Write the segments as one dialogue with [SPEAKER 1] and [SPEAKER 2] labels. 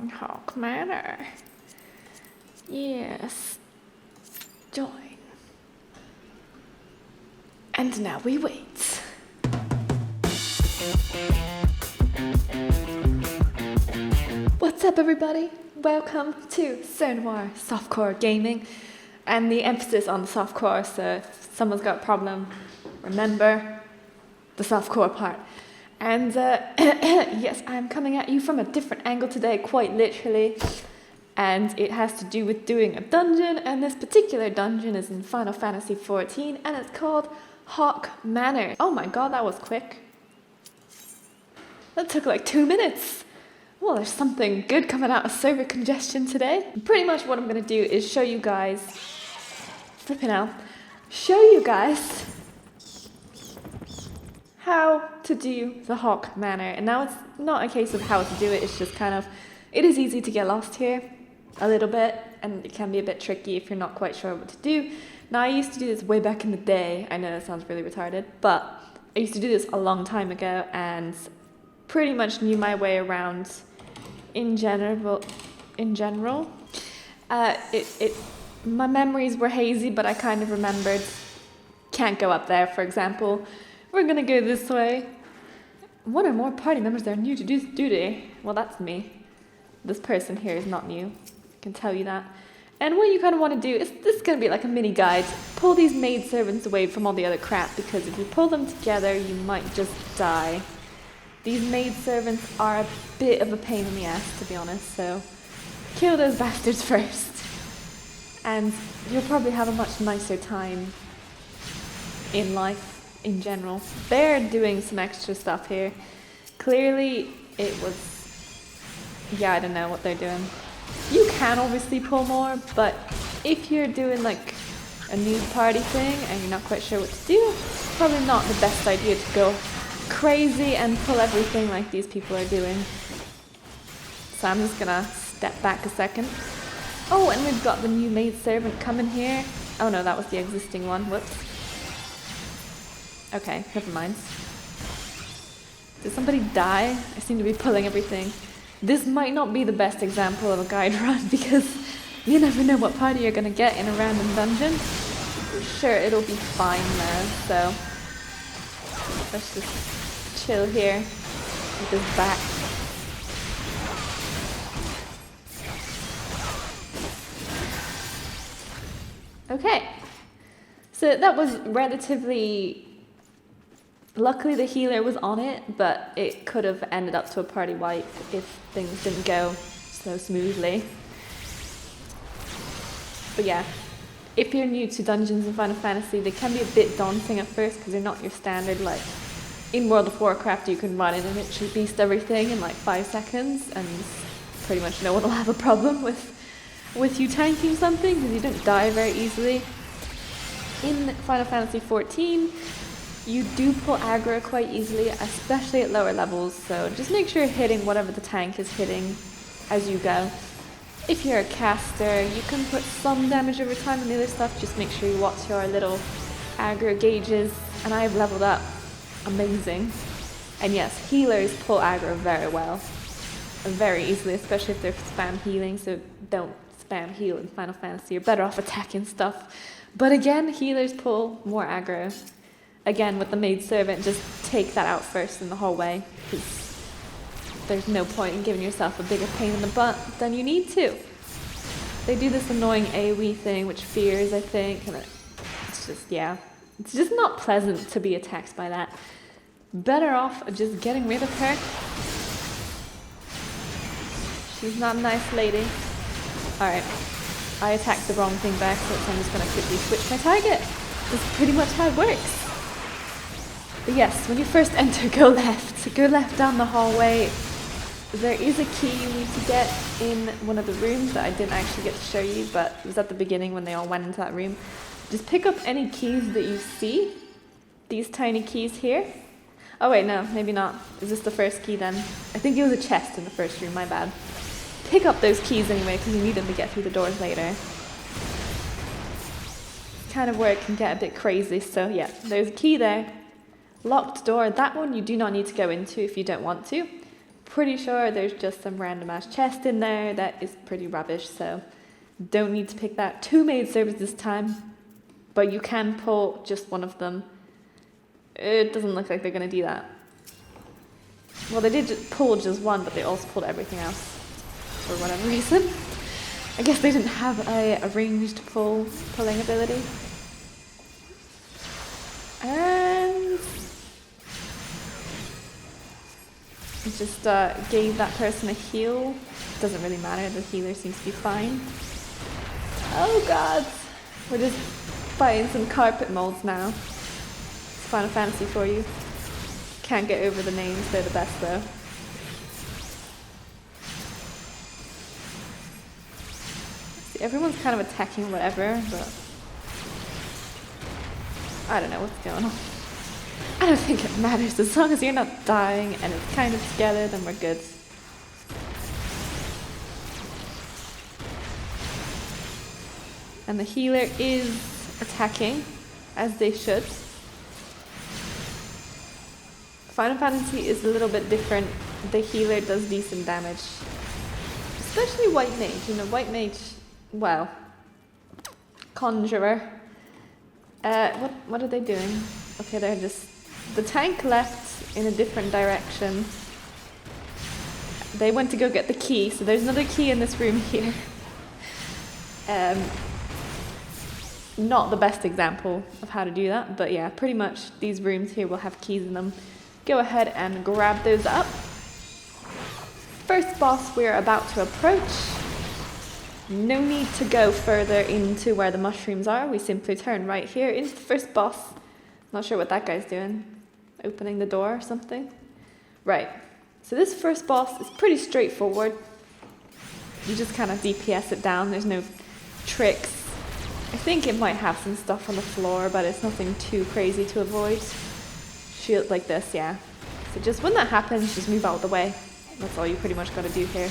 [SPEAKER 1] Haukke Manor. Yes. Join. And now we wait. What's up, everybody? Welcome to Noir Softcore Gaming. And the emphasis on the softcore, so if someone's got a problem, remember the softcore part. And yes, I'm coming at you from a different angle today, quite literally. And it has to do with doing a dungeon, and this particular dungeon is in Final Fantasy XIV, and it's called Haukke Manor. Oh my god, that was quick. That took like 2 minutes. Well, there's something good coming out of server congestion today. Pretty much what I'm going to do is show you guys... show you guys how to do the Haukke Manor. And now it's not a case of how to do it, it's just kind of... It is easy to get lost here, a little bit, and it can be a bit tricky if you're not quite sure what to do. Now, I used to do this way back in the day. I know that sounds really retarded, but I used to do this a long time ago and pretty much knew my way around in general. My memories were hazy, but I kind of remembered. Can't go up there, for example. We're gonna go this way. One or more party members that are new to this duty. Well, that's me. This person here is not new. I can tell you that. And what you kind of want to do is, this is going to be like a mini guide. Pull these maidservants away from all the other crap, because if you pull them together, you might just die. These maidservants are a bit of a pain in the ass, to be honest, so kill those bastards first. And you'll probably have a much nicer time in life, in general. They're doing some extra stuff here. Clearly, it was... Yeah, I don't know what they're doing. You can obviously pull more, but if you're doing like a new party thing and you're not quite sure what to do, probably not the best idea to go crazy and pull everything like these people are doing. So I'm just gonna step back a second. Oh, and we've got the new maidservant coming here. Oh no, that was the existing one. Whoops. Okay, never mind. Did somebody die? I seem to be pulling everything. This might not be the best example of a guide run because you never know what party you're going to get in a random dungeon. Sure, it'll be fine though, so let's just chill here with this back. Okay, so that was relatively... Luckily the healer was on it, but it could have ended up to a party wipe if things didn't go so smoothly. But yeah, if you're new to dungeons in Final Fantasy, they can be a bit daunting at first because they're not your standard, like in World of Warcraft you can run in and literally beast everything in like 5 seconds and pretty much no one will have a problem with you tanking something because you don't die very easily. In Final Fantasy XIV, you do pull aggro quite easily, especially at lower levels, so just make sure you're hitting whatever the tank is hitting as you go. If you're a caster, you can put some damage over time on the other stuff, just make sure you watch your little aggro gauges, and I've leveled up amazing. And yes, healers pull aggro very well, very easily, especially if they're spam healing, so don't spam heal in Final Fantasy, you're better off attacking stuff. But again, healers pull more aggro. Again, with the maidservant, just take that out first in the hallway, because there's no point in giving yourself a bigger pain in the butt than you need to. They do this annoying AoE thing, which fears, I think, and it's just, yeah. It's just not pleasant to be attacked by that. Better off just getting rid of her. She's not a nice lady. Alright, I attacked the wrong thing by accident, so I'm just going to quickly switch my target. That's pretty much how it works. But yes, when you first enter, go left. Go left down the hallway. There is a key you need to get in one of the rooms that I didn't actually get to show you, but it was at the beginning when they all went into that room. Just pick up any keys that you see. These tiny keys here. Oh wait, no, maybe not. Is this the first key then? I think it was a chest in the first room, my bad. Pick up those keys anyway, because you need them to get through the doors later. Kind of where it can get a bit crazy, so yeah, there's a key there. Locked door, that one you do not need to go into if you don't want to. pretty sure there's just some random ass chest in there that is pretty rubbish, so don't need to pick that. 2 Maidservants this time, but you can pull just one of them. It doesn't look like they're going to do that. Well, they did pull just one, but they also pulled everything else for whatever reason. I guess they didn't have a ranged pulling ability. And just gave that person a heal. Doesn't really matter, the healer seems to be fine. Oh god! We're just fighting some carpet molds now. It's Final Fantasy for you. Can't get over the names, they're the best though. See, everyone's kind of attacking whatever, but I don't know what's going on. I don't think it matters, as long as you're not dying and it's kind of together, then we're good. And the healer is attacking, as they should. Final Fantasy is a little bit different. The healer does decent damage. Especially White Mage. You know, White Mage, well, Conjurer. What are they doing? Okay, they're just... The tank left in a different direction. They went to go get the key, so there's another key in this room here. Not the best example of how to do that, but yeah, pretty much these rooms here will have keys in them. Go ahead and grab those up. First boss we're about to approach. No need to go further into where the mushrooms are. We simply turn right here into the first boss. Not sure what that guy's doing. Opening the door or something. Right. So this first boss is pretty straightforward. You just kind of DPS it down. There's no tricks. I think it might have some stuff on the floor, but it's nothing too crazy to avoid. Shield like this, yeah. So just when that happens, just move out of the way. That's all you pretty much got to do here.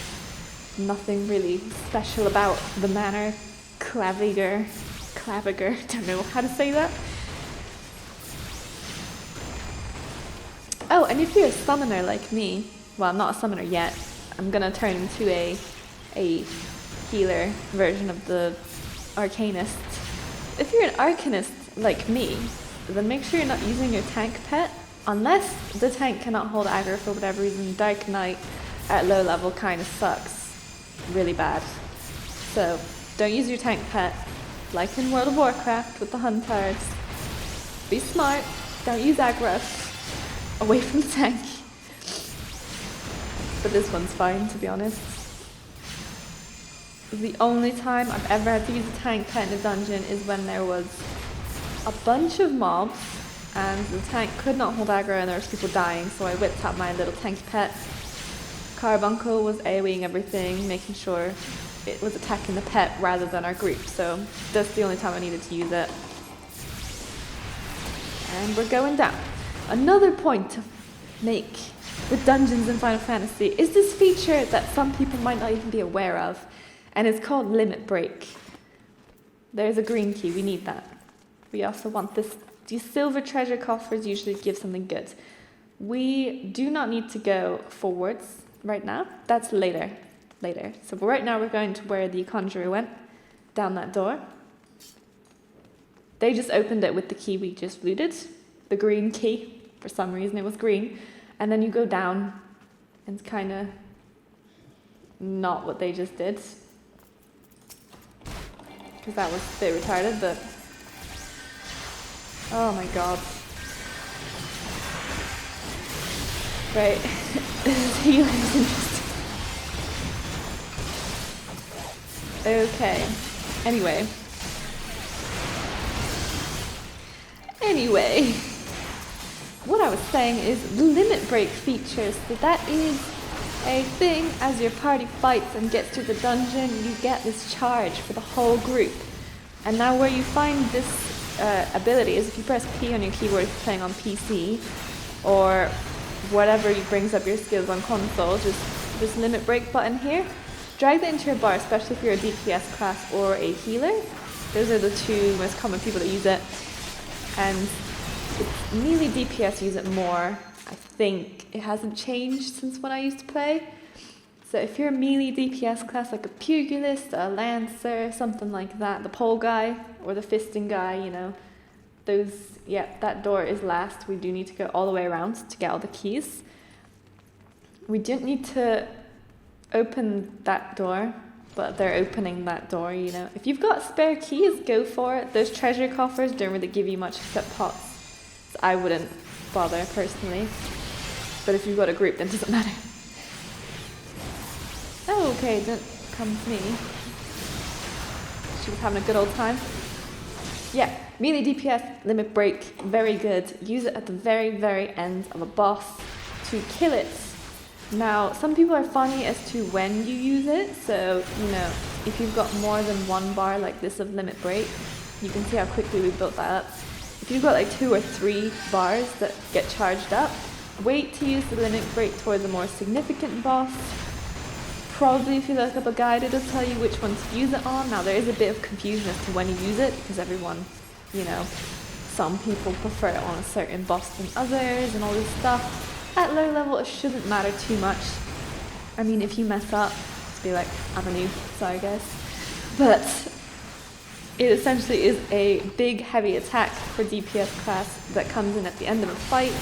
[SPEAKER 1] Nothing really special about the Manor Claviger. Don't know how to say that. Oh, and if you're a summoner like me, well, I'm not a summoner yet. I'm gonna turn into a healer version of the Arcanist. If you're an Arcanist like me, then make sure you're not using your tank pet. Unless the tank cannot hold aggro for whatever reason, Dark Knight at low level kind of sucks. Really bad. So, don't use your tank pet. Like in World of Warcraft with the Hunters. Be smart, don't use aggro. Away from the tank. But this one's fine, to be honest. The only time I've ever had to use a tank pet in a dungeon is when there was a bunch of mobs and the tank could not hold aggro and there was people dying, so I whipped out my little tank pet. Carbuncle was AoEing everything, making sure it was attacking the pet rather than our group, so that's the only time I needed to use it. And we're going down. Another point to make with dungeons in Final Fantasy is this feature that some people might not even be aware of, and it's called Limit Break. There's a green key, we need that. We also want this. These silver treasure coffers usually give something good. We do not need to go forwards right now. That's later. So right now we're going to where the conjurer went, down that door. They just opened it with the key we just looted, the green key. For some reason it was green. And then you go down, and it's kind of not what they just did. Because that was a bit retarded, but... Oh my god. Right. This healing is interesting. Okay. Anyway. What I was saying is the limit break features. So that is a thing as your party fights and gets to the dungeon, you get this charge for the whole group. And now where you find this ability is if you press P on your keyboard if you're playing on PC, or whatever brings up your skills on console, just this limit break button here. Drag that into your bar, especially if you're a DPS class or a healer. Those are the two most common people that use it. And it's mainly DPS use it more, I think it hasn't changed since when I used to play. So if you're a melee DPS class like a pugilist, a lancer, something like that, the pole guy or the fisting guy, you know, that door is last. We do need to go all the way around to get all the keys. We didn't need to open that door, but they're opening that door, you know. If you've got spare keys, go for it. Those treasure coffers don't really give you much except pots, so I wouldn't bother personally. But if you've got a group, then it doesn't matter. Oh, okay, don't come to me. She was having a good old time. Yeah, melee DPS, limit break, very good. Use it at the very, very end of a boss to kill it. Now, some people are funny as to when you use it, so, you know, if you've got more than one bar like this of limit break, you can see how quickly we built that up. If you've got like 2 or 3 bars that get charged up, wait to use the limit break towards a more significant boss. Probably if you look up a guide, it'll tell you which one to use it on. Now, there is a bit of confusion as to when you use it, because everyone, you know, some people prefer it on a certain boss than others and all this stuff. At low level, it shouldn't matter too much. I mean, if you mess up, just be like, I'm a noob, sorry guys. But it essentially is a big, heavy attack for DPS class that comes in at the end of a fight.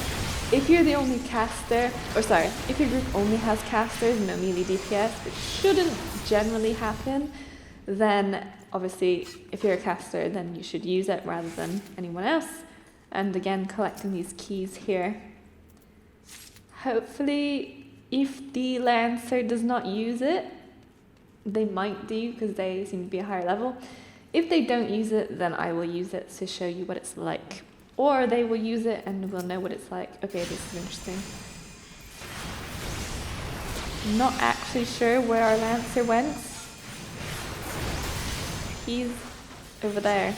[SPEAKER 1] If you're the only caster, if your group only has casters, no melee DPS, which shouldn't generally happen, then obviously if you're a caster, then you should use it rather than anyone else. And again, collecting these keys here. Hopefully, if the Lancer does not use it, they might do because they seem to be a higher level. If they don't use it, then I will use it to show you what it's like. Or they will use it and we'll know what it's like. Okay, this is interesting. I'm not actually sure where our Lancer went. He's over there.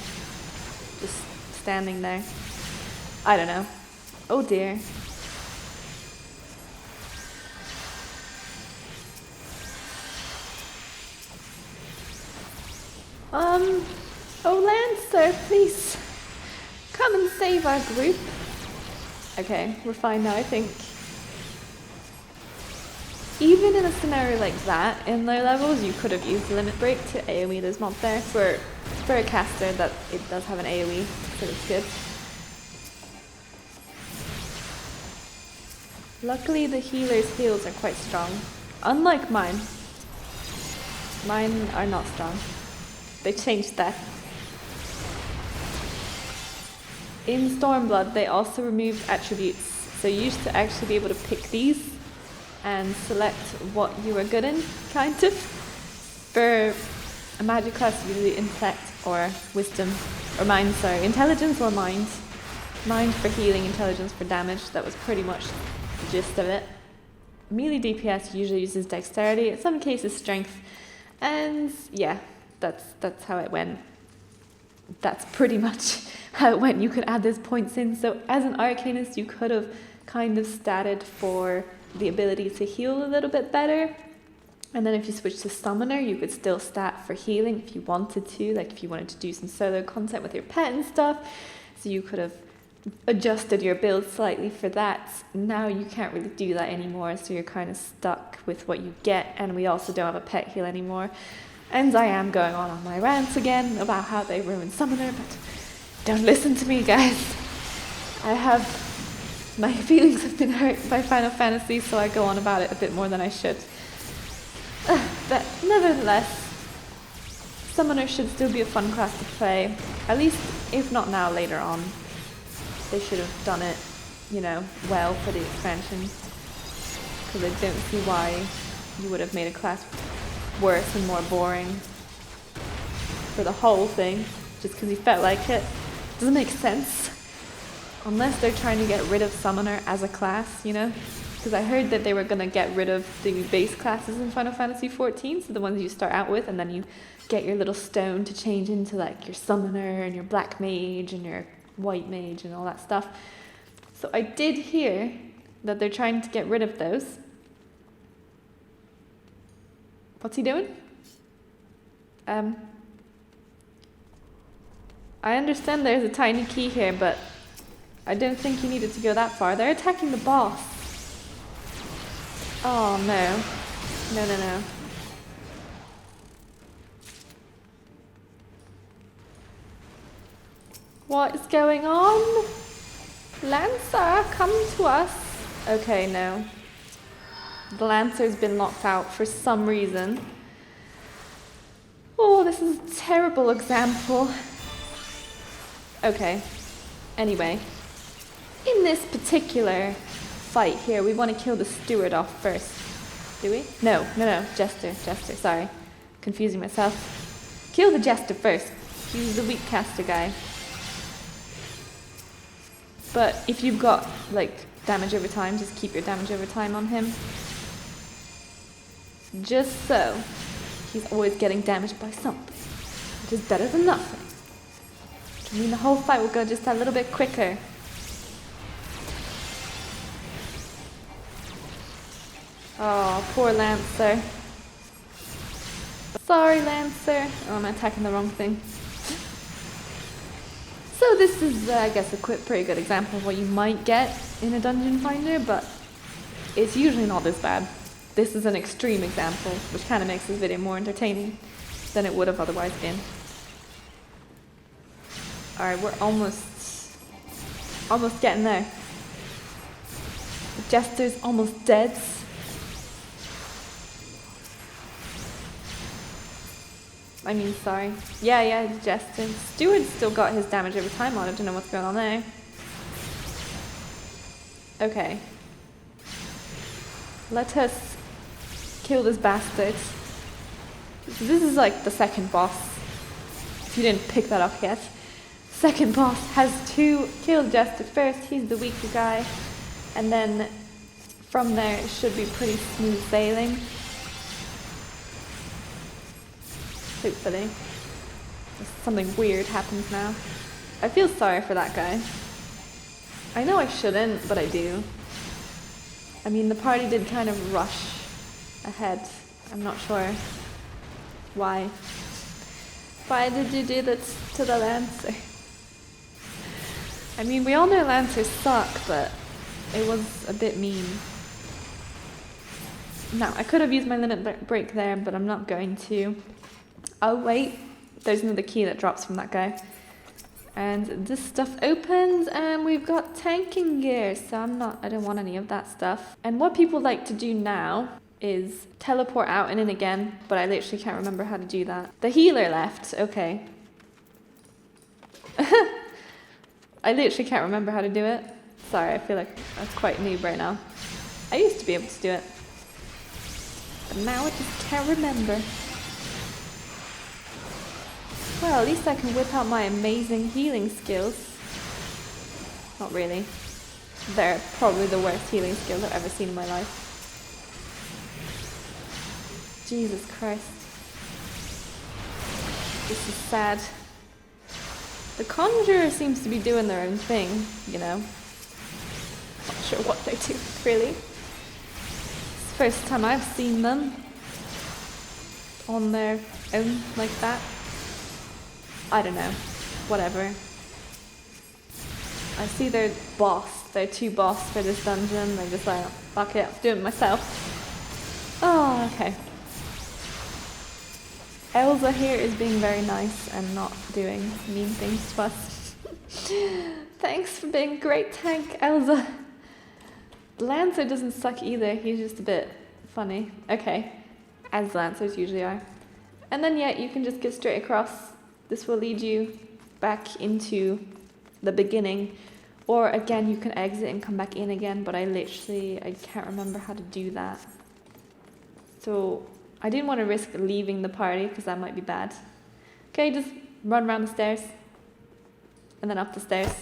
[SPEAKER 1] Just standing there. I don't know. Oh dear. Oh Lancer, please. Come and save our group. Okay, we're fine now, I think. Even in a scenario like that, in low levels, you could have used the limit break to AoE those mobs there. For a caster, that it does have an AoE, so it's good. Luckily, the healer's heals are quite strong. Unlike mine. Mine are not strong. They changed that. In Stormblood, they also removed attributes. So you used to actually be able to pick these and select what you were good in, kind of. For a magic class, usually intellect or wisdom, or mind, sorry. Intelligence or mind. Mind for healing, intelligence for damage. That was pretty much the gist of it. Melee DPS usually uses dexterity, in some cases strength. And yeah, that's how it went. That's pretty much how it went. You could add those points in. So as an arcanist, you could have kind of statted for the ability to heal a little bit better. And then if you switch to summoner, you could still stat for healing if you wanted to, like if you wanted to do some solo content with your pet and stuff. So you could have adjusted your build slightly for that. Now you can't really do that anymore, so you're kind of stuck with what you get. And we also don't have a pet heal anymore. And I am going on my rants again about how they ruined Summoner, but don't listen to me, guys. My feelings have been hurt by Final Fantasy, so I go on about it a bit more than I should. But nevertheless, Summoner should still be a fun class to play. At least, if not now, later on. They should have done it, you know, well for the expansion. Because I don't see why you would have made a class worse and more boring for the whole thing, just because you felt like it. Doesn't make sense. Unless they're trying to get rid of Summoner as a class, you know? Because I heard that they were going to get rid of the base classes in Final Fantasy XIV, so the ones you start out with, and then you get your little stone to change into like your Summoner and your Black Mage and your White Mage and all that stuff. So I did hear that they're trying to get rid of those. What's he doing? I understand there's a tiny key here, but I don't think you needed to go that far. They're attacking the boss. Oh no. No, no, no. What is going on? Lancer, come to us. Okay, no. The Lancer's been locked out for some reason. Oh, this is a terrible example. Okay. Anyway. In this particular fight here, we want to kill the Steward off first. Do we? No, no, no. Jester, sorry. Confusing myself. Kill the Jester first. He's the weak caster guy. But if you've got, like, damage over time, just keep your damage over time on him. Just so he's always getting damaged by something, which is better than nothing. Which means the whole fight will go just a little bit quicker. Oh, poor Lancer. Sorry, Lancer. Oh, I'm attacking the wrong thing. So this is, I guess, a pretty good example of what you might get in a dungeon finder, but it's usually not this bad. This is an extreme example, which kind of makes this video more entertaining than it would have otherwise been. Alright, we're almost getting there. The Jester's almost dead. I mean, sorry. Yeah, the Jester. Steward's still got his damage over time on. I don't know what's going on there. Okay. Let us kill this bastard. This is like the second boss. If you didn't pick that up yet. Second boss has to kill Jester first. He's the weaker guy. And then from there it should be pretty smooth sailing. Hopefully. Something weird happens now. I feel sorry for that guy. I know I shouldn't, but I do. I mean, the party did kind of rush ahead. I'm not sure why. Why did you do that to the Lancer? I mean, we all know Lancers suck, but it was a bit mean. Now, I could have used my limit break there, but I'm not going to. Oh wait, there's another key that drops from that guy. And this stuff opens and we've got tanking gear, so I don't want any of that stuff. And what people like to do now is teleport out and in again, but I literally can't remember how to do that. The healer left, okay. I literally can't remember how to do it. Sorry, I feel like I'm quite noob right now. I used to be able to do it, but now I just can't remember. Well, at least I can whip out my amazing healing skills. Not really. They're probably the worst healing skills I've ever seen in my life. Jesus Christ. This is sad. The Conjurer seems to be doing their own thing, you know. Not sure what they do, really. It's the first time I've seen them on their own like that. I don't know. Whatever. I see their boss. Their two boss for this dungeon. They're just like, fuck it, I'll do it myself. Oh, okay. Elsa here is being very nice and not doing mean things to us. Thanks for being a great tank, Elsa. Lancer doesn't suck either. He's just a bit funny. Okay. As Lancers usually are. And then, yeah, you can just get straight across. This will lead you back into the beginning, or again you can exit and come back in again, but I can't remember how to do that. So I didn't want to risk leaving the party because that might be bad. Okay, just run around the stairs and then up the stairs.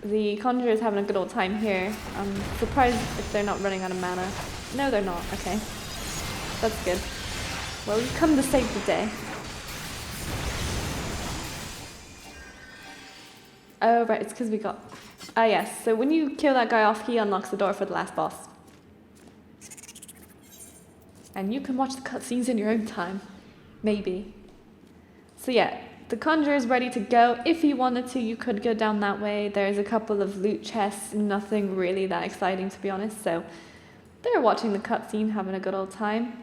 [SPEAKER 1] The Conjurer is having a good old time here. I'm surprised if they're not running out of mana. No, they're not. Okay, that's good. Well, we've come to save the day. Oh, right, it's because we got... Ah, yes, so when you kill that guy off, he unlocks the door for the last boss. And you can watch the cutscenes in your own time. Maybe. So yeah, the Conjurer is ready to go. If you wanted to, you could go down that way. There's a couple of loot chests, nothing really that exciting to be honest, so They're watching the cutscene, having a good old time.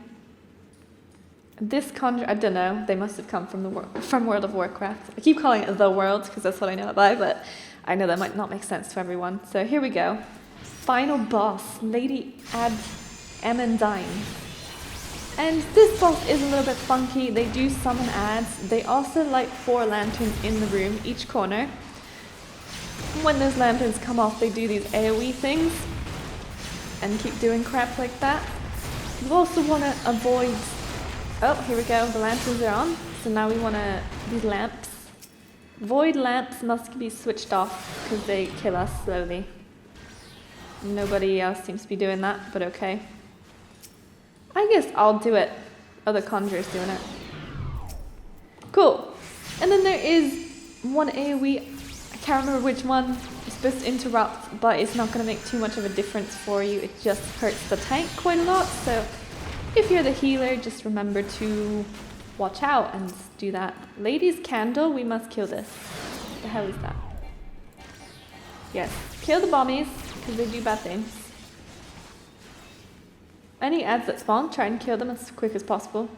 [SPEAKER 1] This conjure, I don't know, they must have come from World of Warcraft. I keep calling it the world because that's what I know it by, but I know that might not make sense to everyone. So here we go. Final boss, Lady Amandine. And this boss is a little bit funky. They do summon ads. They also light 4 lanterns in the room, each corner. When those lanterns come off, they do these AoE things and keep doing crap like that. You also want to avoid... Oh, here we go, the lanterns are on. So now we want to... these lamps. Void lamps must be switched off because they kill us slowly. Nobody else seems to be doing that, but okay. I guess I'll do it. Other conjurers doing it. Cool. And then there is one AoE, I can't remember which one. It's supposed to interrupt, but it's not going to make too much of a difference for you. It just hurts the tank quite a lot, so if you're the healer, just remember to watch out and do that. Lady's candle, we must kill this. What the hell is that? Yes, kill the bombies, because they do bad things. Any ads that spawn, try and kill them as quick as possible.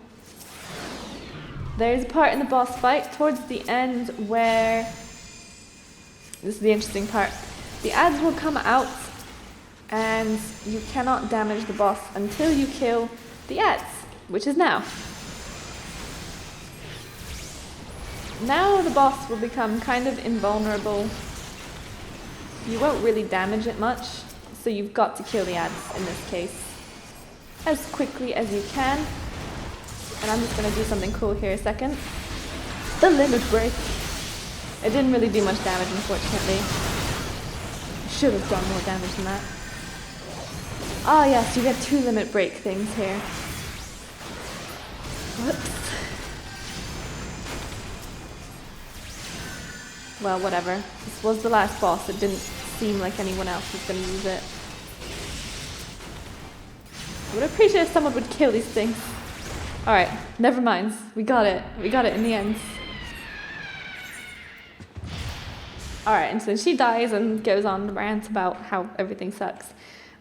[SPEAKER 1] There's a part in the boss fight towards the end where... this is the interesting part. The ads will come out and you cannot damage the boss until you kill the ads, which is now. Now the boss will become kind of invulnerable. You won't really damage it much, so you've got to kill the ads in this case as quickly as you can. And I'm just going to do something cool here a second. The limit break. It didn't really do much damage, unfortunately. Should have done more damage than that. Ah, yes, you get 2 limit break things here. Whoops. Well, whatever. This was the last boss. It didn't seem like anyone else was going to use it. I would appreciate if someone would kill these things. Alright, never mind. We got it. We got it in the end. Alright, and so she dies and goes on to rant about how everything sucks.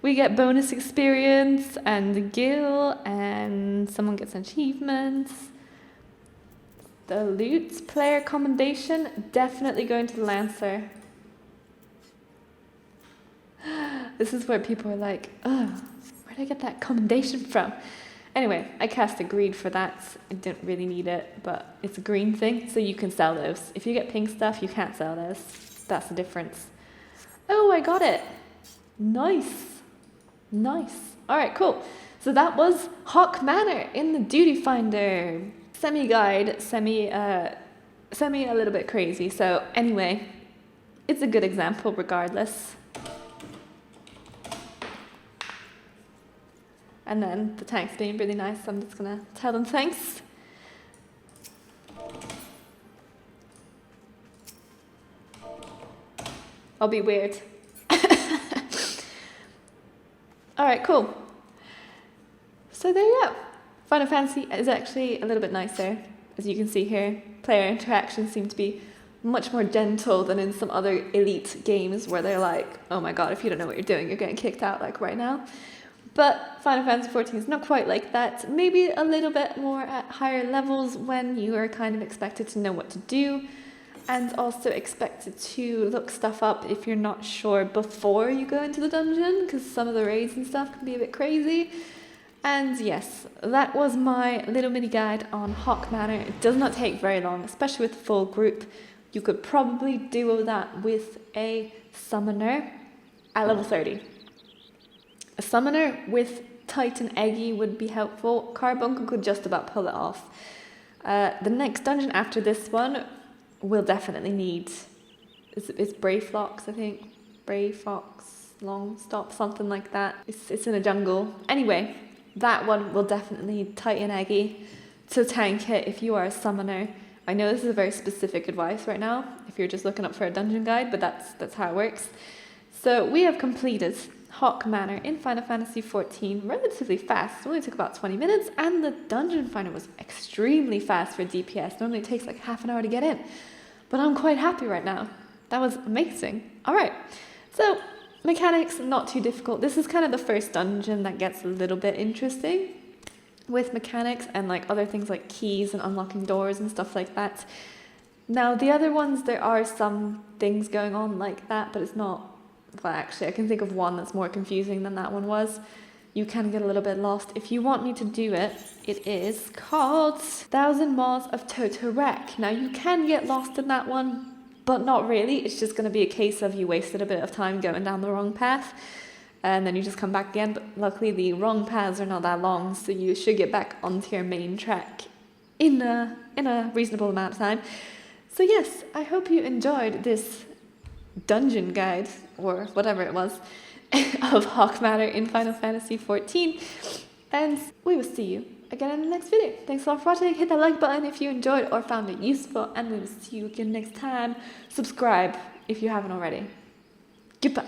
[SPEAKER 1] We get bonus experience and gil, and someone gets achievements. The loot player commendation, definitely going to the Lancer. This is where people are like, oh, where'd I get that commendation from? Anyway, I cast a greed for that. I didn't really need it, but it's a green thing, so you can sell those. If you get pink stuff, you can't sell those. That's the difference. Oh, I got it. Nice. Nice. All right, cool. So that was Haukke Manor in the Duty Finder. Semi-guide, semi a little bit crazy. So anyway, it's a good example regardless. And then the tank's being really nice, so I'm just gonna tell them thanks. I'll be weird. Alright, cool. So there you go. Final Fantasy is actually a little bit nicer, as you can see here. Player interactions seem to be much more gentle than in some other Elite games where they're like, oh my god, if you don't know what you're doing, you're getting kicked out like right now. But Final Fantasy XIV is not quite like that. Maybe a little bit more at higher levels when you are kind of expected to know what to do, and also expected to look stuff up if you're not sure before you go into the dungeon, because some of the raids and stuff can be a bit crazy. And yes, that was my little mini guide on Haukke Manor. It does not take very long, especially with a full group. You could probably do that with a summoner at level 30. A summoner with Titan Eggy would be helpful. Carbuncle could just about pull it off. The next dungeon after this one will definitely need... It's Brayfox, I think. Brayfox, Longstop, something like that. It's in a jungle. Anyway, that one will definitely need Titan Eggy to tank it if you are a summoner. I know this is a very specific advice right now, if you're just looking up for a dungeon guide, but that's how it works. So we have completed Haukke Manor in Final Fantasy XIV relatively fast. It only took about 20 minutes, and the dungeon finder was extremely fast for DPS. Normally it takes like half an hour to get in, but I'm quite happy right now. That was amazing. All right, so Mechanics, not too difficult. This is kind of the first dungeon that gets a little bit interesting with mechanics and like other things like keys and unlocking doors and stuff like that. Now the other ones, there are some things going on like that, but it's not, well actually I can think of one that's more confusing than that one was. You can get a little bit lost. If you want me to do it, it is called 1000 Maws of Totorek. Now you can get lost in that one, but not really. It's just going to be a case of you wasted a bit of time going down the wrong path, and then you just come back again. But luckily the wrong paths are not that long, so you should get back onto your main track in a reasonable amount of time. So yes, I hope you enjoyed this dungeon guide, or whatever it was, of Haukke Manor in Final Fantasy XIV, and we will see you again in the next video. Thanks a lot for watching. Hit that like button if you enjoyed or found it useful, and we will see you again next time. Subscribe if you haven't already. Goodbye.